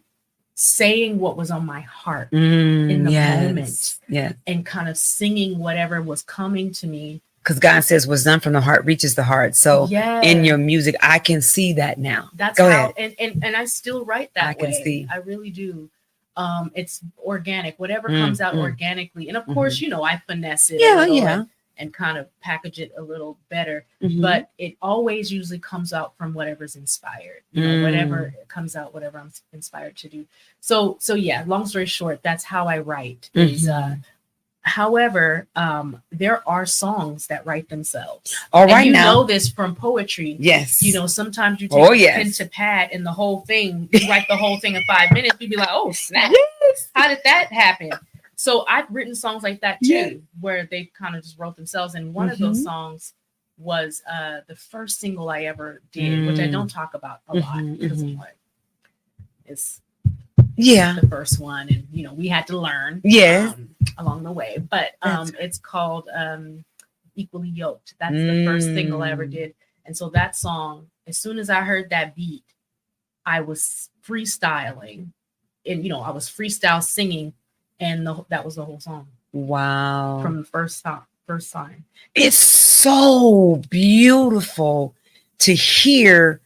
saying what was on my heart in the moment, and kind of singing whatever was coming to me. Because God says what's done from the heart reaches the heart. So in your music, I can see that now. That's Go how, ahead. And I still write that way. I can see. I really do. It's organic, whatever comes out organically. And of course, I finesse it and kind of package it a little better. But it always usually comes out from whatever's inspired. Whatever comes out, whatever I'm inspired to do. So yeah, long story short, that's how I write. However, there are songs that write themselves. All right, and now know this from poetry. Yes. Sometimes you take a pen to pad and the whole thing, you write the whole thing in 5 minutes. You'd be like, oh, snap. Yes. How did that happen? So I've written songs like that too, where they kind of just wrote themselves. And one of those songs was the first single I ever did, which I don't talk about a lot because of what it's the first one, and we had to learn along the way, but it's called Equally Yoked. That's the first single I ever did. And so that song, as soon as I heard that beat, I was freestyling, and I was freestyle singing, and that was the whole song. Wow. From the first time. It's so beautiful to hear.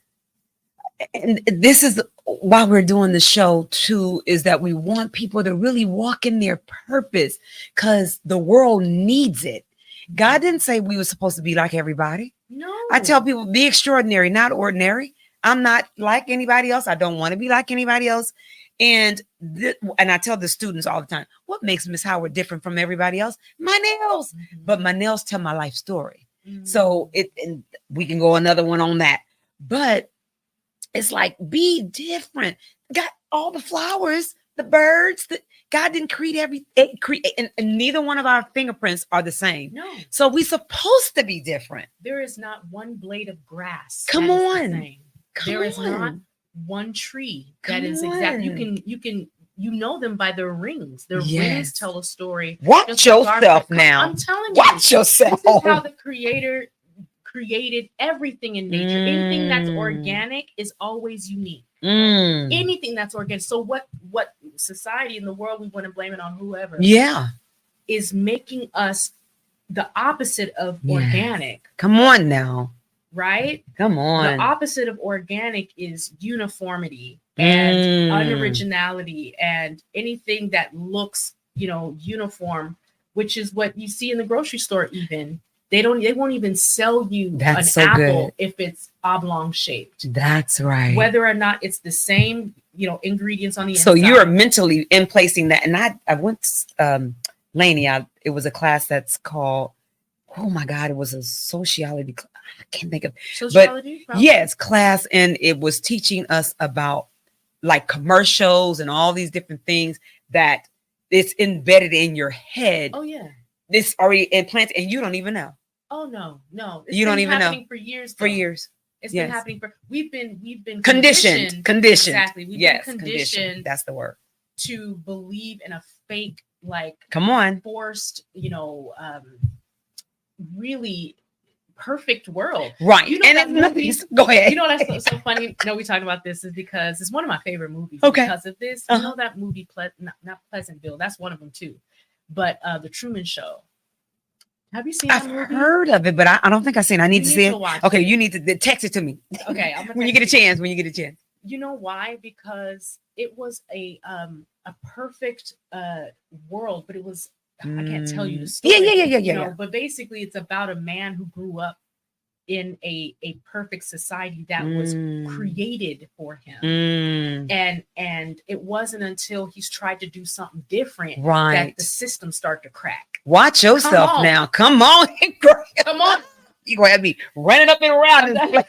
And this is why we're doing the show too, is that we want people to really walk in their purpose because the world needs it. God didn't say we were supposed to be like everybody. No. I tell people, be extraordinary, not ordinary. I'm not like anybody else. I don't want to be like anybody else. And I tell the students all the time, what makes Miss Howard different from everybody else? My nails. But my nails tell my life story. So and we can go another one on that. But it's like, be different. Got all the flowers, the birds, God didn't create and neither one of our fingerprints are the same. No. So we're supposed to be different. There is not one blade of grass. Come that is the on. same. There is not one tree that is exact. You can them by their rings. Their rings tell a story. Watch yourself now. I'm telling you. Watch yourself. This is how the Creator created everything in nature. Anything that's organic is always unique. Anything that's organic. So what society in the world, we want to blame it on whoever. Yeah. Is making us the opposite of organic. Come on now. Right? Come on. The opposite of organic is uniformity and unoriginality and anything that looks, uniform, which is what you see in the grocery store. Even they won't even sell you an apple if it's oblong shaped. That's right. Whether or not it's the same, ingredients on the inside. So you're mentally in placing that. And I went, Lainey, it was a class that's called, oh my God, it was a sociology class. I can't think of sociology. But yes, class, and it was teaching us about like commercials and all these different things that it's embedded in your head. Oh yeah, this already implanted, and you don't even know. Oh no, you don't even know. For years, for years. It's been happening for. We've been conditioned. Exactly. We've been conditioned. conditioned. That's the word. To believe in a fake, come on, forced, really perfect world, right? And movies. Go ahead. That's so funny. We talk about this is because it's one of my favorite movies. Okay. Because of this, that movie, not Pleasantville. That's one of them too. But The Truman Show. Have you seen? I've heard of it, but I don't think I've seen it. I need to see it. Okay, you need to text it to me. Okay, when you get a chance. When you get a chance. You know why? Because it was a perfect world, but it was. I can't tell you the story. Yeah. But basically, it's about a man who grew up in a perfect society that was created for him, and it wasn't until he's tried to do something different that the system start to crack. Watch yourself now. Come on, come on. You gonna have me running up and around.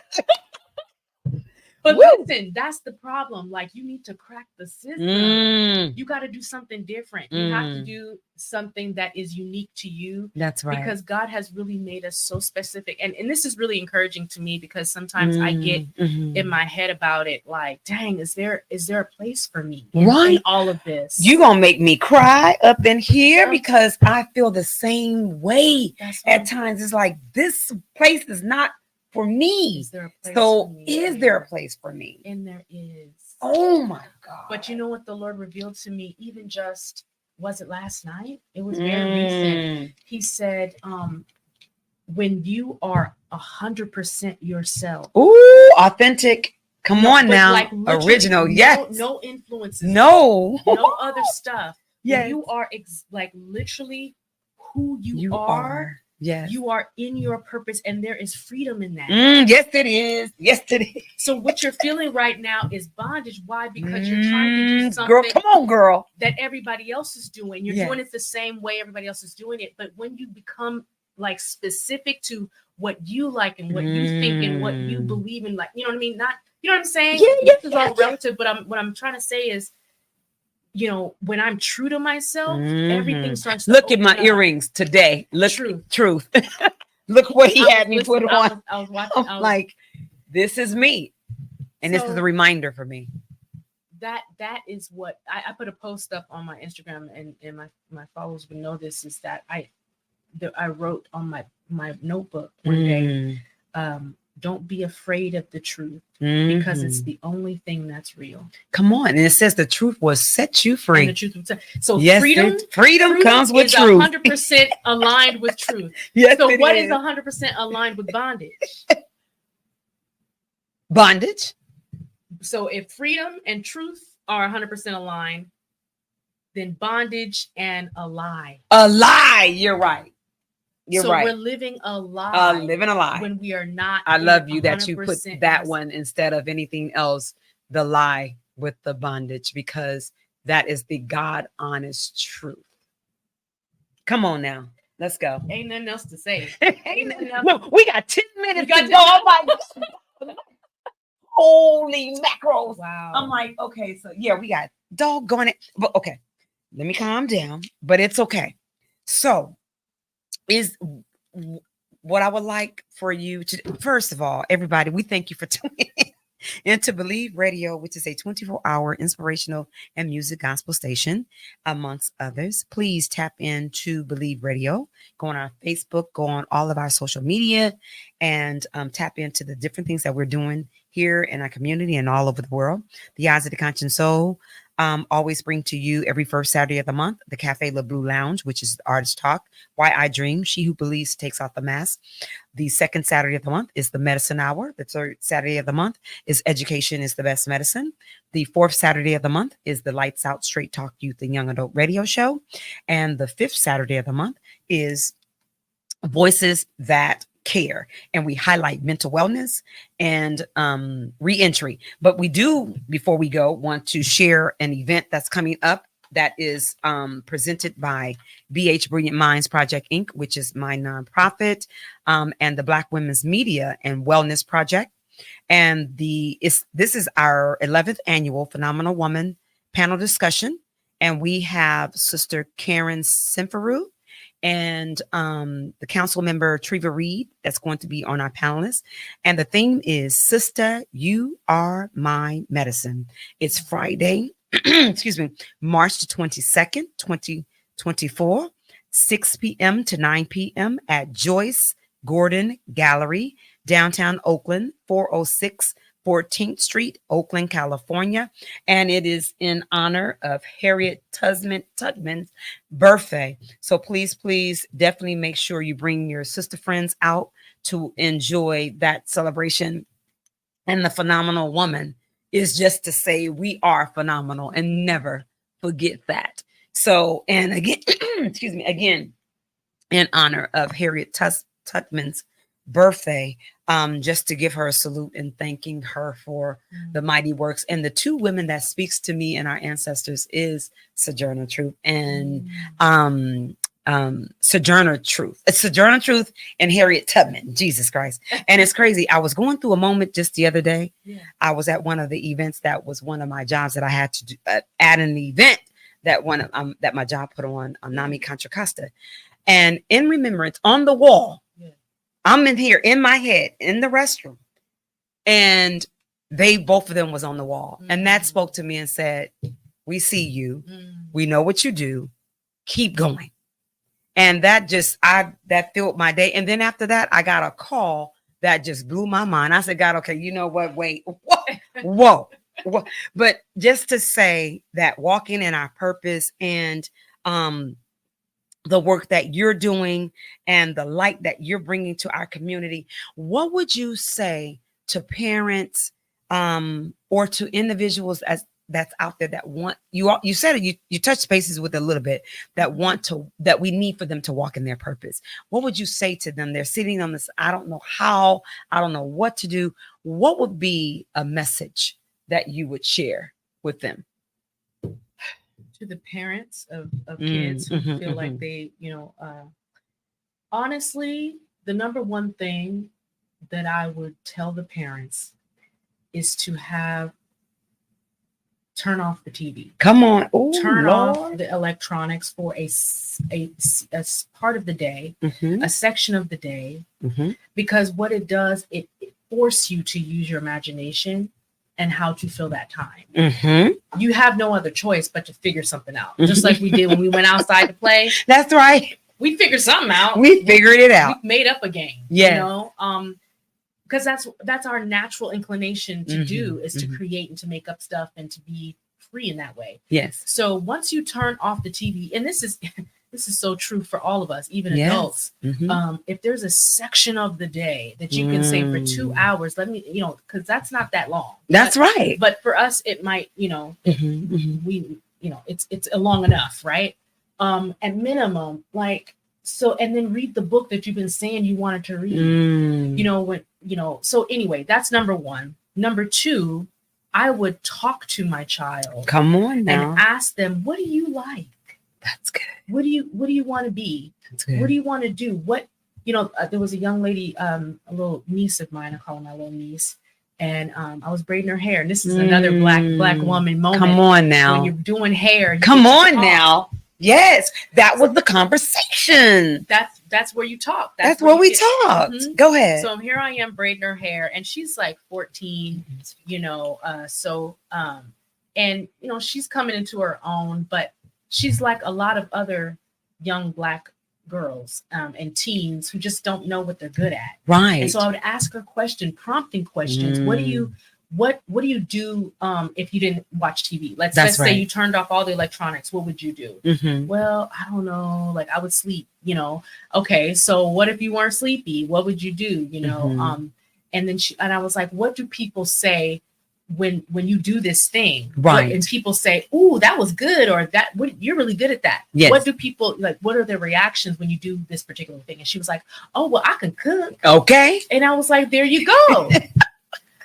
But listen, that's the problem. You need to crack the system. You got to do something different. You have to do something that is unique to you. That's right. Because God has really made us so specific. And this is really encouraging to me because sometimes I get in my head about it. Dang, is there a place for me in all of this? You gonna make me cry up in here because I feel the same way at times. It's like this place is not for me. Is there a place for me? And there is. Oh my God. But you know what the Lord revealed to me, even just, was it last night? It was very recent. He said, when you are 100% yourself. Ooh, authentic. Come on now. Original. Yes. No influences. No other stuff. Yeah. You are literally who you are. Yes. You are in your purpose, and there is freedom in that. Yes, it is. Yes, it is. So what you're feeling right now is bondage. Why? Because you're trying to do something. Girl, come on, girl. That everybody else is doing. You're doing it the same way everybody else is doing it. But when you become specific to what you like and what you think and what you believe in, you know what I mean? Not, you know what I'm saying? This is all relative. But what I'm trying to say is, when I'm true to myself, everything starts to look at my earrings today. Look, truth. Look what he had me put on. I was watching. This is me. And this is a reminder for me. That is what I put a post up on my Instagram, and my followers would know this, is that I wrote on my notebook one day, Don't be afraid of the truth because it's Mhm. the only thing that's real. Come on. And it says the truth will set you And free. the truth will set. So Yes, freedom freedom comes with is truth. 100% aligned with truth. Yes, So it what is is. 100% aligned with bondage? Bondage. So if freedom and truth are 100% aligned, then bondage and a lie. A lie. You're right. You're so right. we're living a lie Living a lie. when we are not. I in love you that you put 100% that one instead of anything else, the lie with the bondage, because that is the God honest truth. Come on now. Let's go. Ain't nothing else to say. Look, we got 10 minutes to go. Oh my God. Holy mackerels. Wow. I'm like, okay, so yeah, we got doggone it. But okay, let me calm down. But it's okay. So is what I would like for you to, first of all, everybody, we thank you for tuning in to Believe Radio, which is a 24-hour inspirational and music gospel station, amongst others. Please tap into Believe Radio. Go on our Facebook, go on all of our social media, and tap into the different things that we're doing here in our community and all over the world. The Eyes of the Conscious Soul always bring to you every first Saturday of the month the Cafe Le Blue Lounge, which is Artist Talk. Why I Dream, She Who Believes Takes Off the Mask. The second Saturday of the month is the Medicine Hour. The third Saturday of the month is Education is the Best Medicine. The fourth Saturday of the month is the Lights Out Straight Talk Youth and Young Adult Radio Show. And the fifth Saturday of the month is Voices That Care, and we highlight mental wellness and reentry. But we do, before we go, want to share an event that's coming up that is presented by BH Brilliant Minds Project Inc., which is my nonprofit, and the Black Women's Media and Wellness Project. And this is our 11th annual Phenomenal Woman panel discussion, and we have Sister Karen Simferu and the council member Treva Reed that's going to be on our panelists. And the theme is Sister, You Are My Medicine. It's Friday, excuse me, March the 22nd, 2024, 6 p.m. to 9 p.m. at Joyce Gordon Gallery, downtown Oakland, 406 14th Street, Oakland, California. And it is in honor of Harriet Tubman's birthday. So please definitely make sure you bring your sister friends out to enjoy that celebration. And the phenomenal woman is just to say we are phenomenal and never forget that. So, and again, excuse me, again, in honor of Harriet Tubman's birthday, just to give her a salute and thanking her for the mighty works. And the two women that speaks to me and our ancestors is Sojourner Truth and Sojourner Truth. It's Sojourner Truth and Harriet Tubman. Jesus Christ. And it's crazy. I was going through a moment just the other day. Yeah. I was at one of the events that was one of my jobs that I had to do at an event that that my job put on Nami Contra Costa. And in remembrance on the wall, I'm in here in my head in the restroom, and both of them was on the wall, and that spoke to me and said, "We see you, we know what you do, keep going." And that that filled my day. And then after that, I got a call that just blew my mind. I said, "God, okay, you know what? Wait, whoa. But just to say that walking in our purpose and the work that you're doing and the light that you're bringing to our community, what would you say to parents or to individuals that's out there that want you said it, you touched spaces with a little bit that we need for them to walk in their purpose? What would you say to them? They're sitting on this, I don't know how, I don't know what to do. What would be a message that you would share with them? To the parents of kids who feel like they, honestly, the number one thing that I would tell the parents is to turn off the TV. Come on. Ooh, turn Lord. off the electronics for a part of the day, a section of the day, because what it does, it forces you to use your imagination and how to fill that time. You have no other choice but to figure something out. Just like we did when we went outside to play. That's right. We figured something out. We figured it out. We made up a game. Yeah. because that's our natural inclination to do, is to mhm. create and to make up stuff and to be free in that way. Yes. So once you turn off the TV, and this is this is so true for all of us, even Yes. adults. Mhm. If there's a section of the day that you can say for 2 hours, let me, because that's not that long. That's right. But for us, it might, Mhm, mhm. we, it's long enough, right? At minimum, like, so, and then read the book that you've been saying you wanted to read. So anyway, that's number one. Number two, I would talk to my child. Come on now. And ask them, what do you like? That's good. What do you want to be? That's good. What do you want to do? What, there was a young lady, a little niece of mine, I call her my little niece. And I was braiding her hair. And this is another black woman moment. Come on now. When you're doing hair. Come on now. Yes. That was the conversation. That's where you talk. That's where we talked. Go ahead. So here I am braiding her hair, and she's like 14, and she's coming into her own, but she's like a lot of other young Black girls and teens who just don't know what they're good at. Right. And so I would ask her prompting questions. What do you do if you didn't watch TV? Let's say you turned off all the electronics. What would you do? Well, I don't know. Like, I would sleep, Okay, so what if you weren't sleepy? What would you do? And then I was like, what do people say when you do this thing? Right. And people say, "Ooh, that was good," or you're really good at that. Yes. What do people like? What are their reactions when you do this particular thing? And she was like, "Oh, well, I can cook." Okay. And I was like, there you go.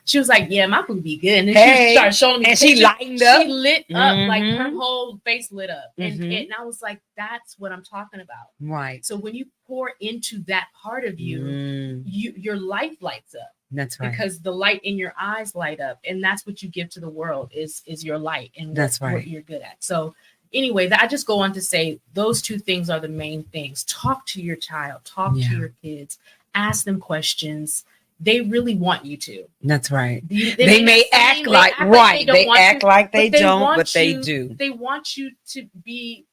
She was like, "Yeah, my food be good." And then she started showing me. And she lightened up. She lit up, like her whole face lit up. And I was like, that's what I'm talking about. Right. So when you pour into that part of you, your life lights up. That's right. Because the light in your eyes light up. And that's what you give to the world is your light and what you're good at. So anyway, I just go on to say those two things are the main things. Talk to your child, talk to your kids, ask them questions. They really want you to. That's right. They may act like right. They act like they don't, but they do. They want you to be,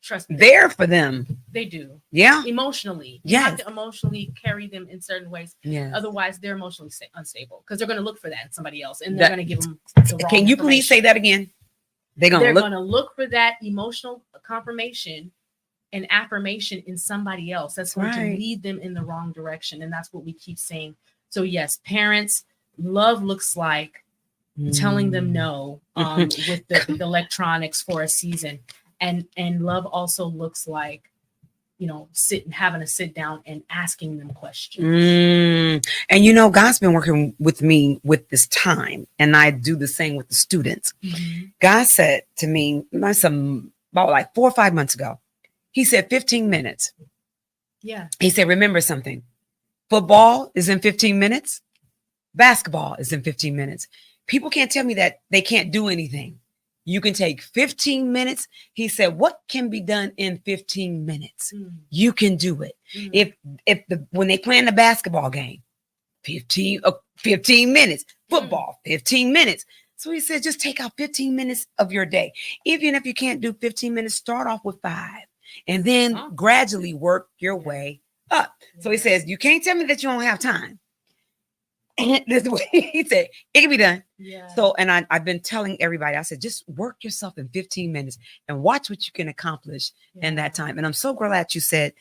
trust me. There for them. They do. Yeah. Emotionally. You have to emotionally carry them in certain ways. Yeah. Otherwise, they're emotionally unstable because they're going to look for that in somebody else, and they're going to give them the wrong Can you please say that again? They're going to look for that emotional confirmation and affirmation in somebody else. That's going to lead them in the wrong direction. And that's what we keep saying. So yes, parents, love looks like telling them no with the electronics for a season. And love also looks like, having to sit down and asking them questions. And God's been working with me with this time. And I do the same with the students. God said to me about like 4 or 5 months ago, he said 15 minutes. Yeah. He said, remember something. Football is in 15 minutes. Basketball is in 15 minutes. People can't tell me that they can't do anything. You can take 15 minutes. He said, what can be done in 15 minutes? You can do it. When they play in the basketball game, 15 minutes. Football, 15 minutes. So he said, just take out 15 minutes of your day. Even if you can't do 15 minutes, start off with 5. And then gradually work your way up. So he says, you can't tell me that you don't have time. And this way he said, it can be done. Yeah. So, and I've been telling everybody, I said, just work yourself in 15 minutes and watch what you can accomplish in that time. And I'm so glad you said,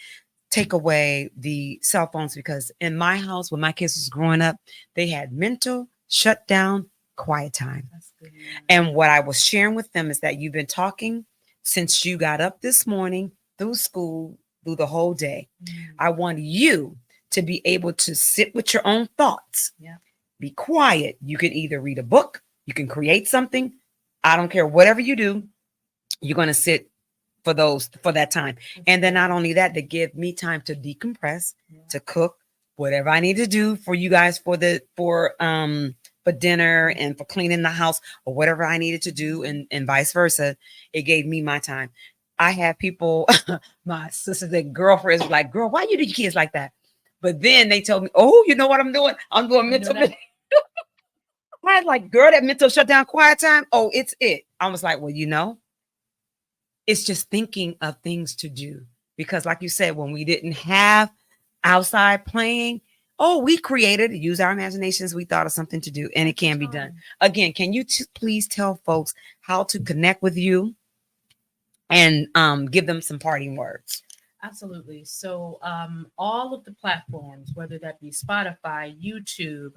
take away the cell phones, because in my house, when my kids was growing up, they had mental shutdown, quiet time. That's good. And what I was sharing with them is that you've been talking since you got up this morning, through school, through the whole day. I want you to be able to sit with your own thoughts. Yeah. Be quiet. You can either read a book, you can create something. I don't care. Whatever you do, you're going to sit for that time. And then not only that, to give me time to decompress, to cook, whatever I need to do for you guys for dinner and for cleaning the house or whatever I needed to do and vice versa. It gave me my time. I have people, my sisters and girlfriends were like, girl, why you do your kids like that? But then they told me, oh, you know what I'm doing? I'm doing mental. I was like, girl, that mental shutdown quiet time. Oh, it's it. I was like, well, it's just thinking of things to do. Because like you said, when we didn't have outside playing, oh, we created, use our imaginations, we thought of something to do, and it can be done. Again, can you please tell folks how to connect with you and give them some parting words? Absolutely. So all of the platforms, whether that be Spotify, YouTube,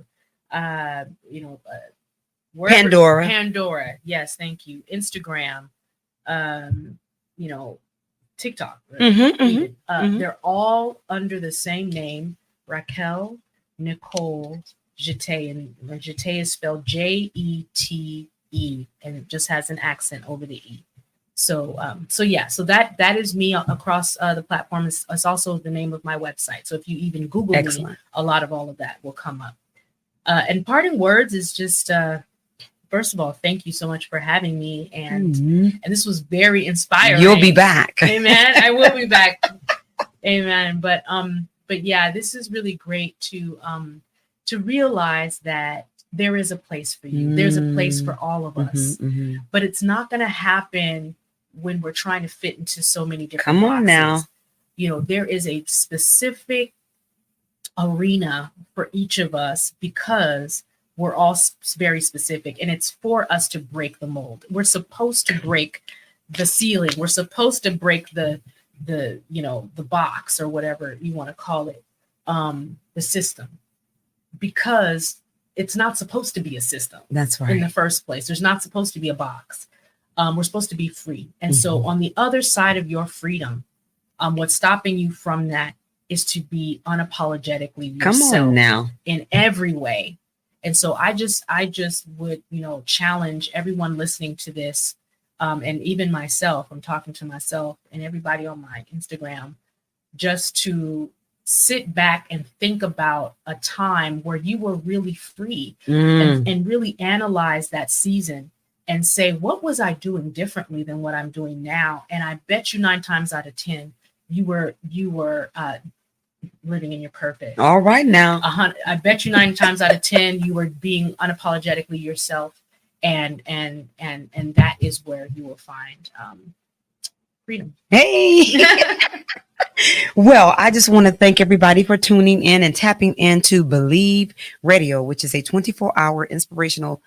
wherever, Pandora, yes, thank you, Instagram, um, you know, TikTok, they're all under the same name, Raquel Nicole Jete, and Jete is spelled Jete, and it just has an accent over the E. So that is me across the platform. It's also the name of my website. So if you even Google me, a lot of all of that will come up. And parting words is just first of all, thank you so much for having me, and this was very inspiring. You'll be back. Amen. I will be back. Amen. But yeah, this is really great to realize that there is a place for you. There's a place for all of us. But it's not going to happen when we're trying to fit into so many different boxes. On now. There is a specific arena for each of us because we're all very specific, and it's for us to break the mold. We're supposed to break the ceiling. We're supposed to break the box, or whatever you want to call it, the system, because it's not supposed to be a system. That's right. In the first place, there's not supposed to be a box. We're supposed to be free. And so on the other side of your freedom, what's stopping you from that is to be unapologetically yourself. Come on now. In every way. And so I just would, challenge everyone listening to this, and even myself, I'm talking to myself and everybody on my Instagram, just to sit back and think about a time where you were really free, and really analyze that season and say, what was I doing differently than what I'm doing now? And I bet you 9 times out of 10, you were living in your purpose. All right now. I bet you 9 times out of 10, you were being unapologetically yourself. And that is where you will find freedom. Hey. Well, I just want to thank everybody for tuning in and tapping into Believe Radio, which is a 24-hour inspirational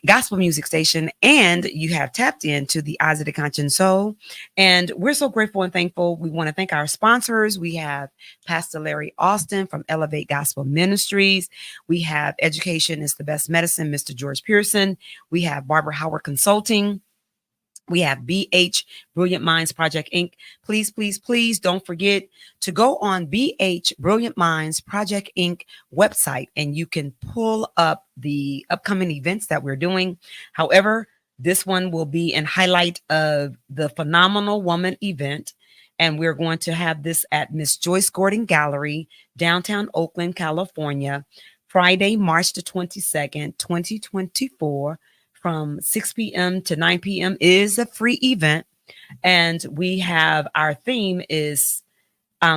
gospel music station, and you have tapped into the Eyes of the Conscious Soul, and we're so grateful and thankful. We want to thank our sponsors. We have Pastor Larry Austin from Elevate Gospel Ministries. We have Education is the Best Medicine, Mr. George Pearson. We have Barbara Howard Consulting. We have BH Brilliant Minds Project Inc. Please don't forget to go on BH Brilliant Minds Project Inc. website, and you can pull up the upcoming events that we're doing. However, this one will be in highlight of the Phenomenal Woman event, and we're going to have this at Miss Joyce Gordon Gallery, downtown Oakland, California, Friday, March the 22nd, 2024. From 6 p.m. to 9 p.m. is a free event. And we have our theme is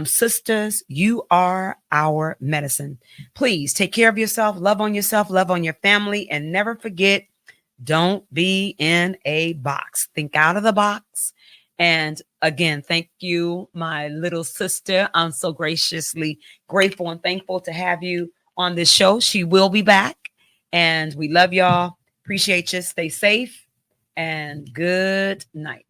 Sisters, You Are Our Medicine. Please take care of yourself, love on your family, and never forget, don't be in a box. Think out of the box. And again, thank you, my little sister. I'm so graciously grateful and thankful to have you on this show. She will be back, and we love y'all. Appreciate you. Stay safe, and good night.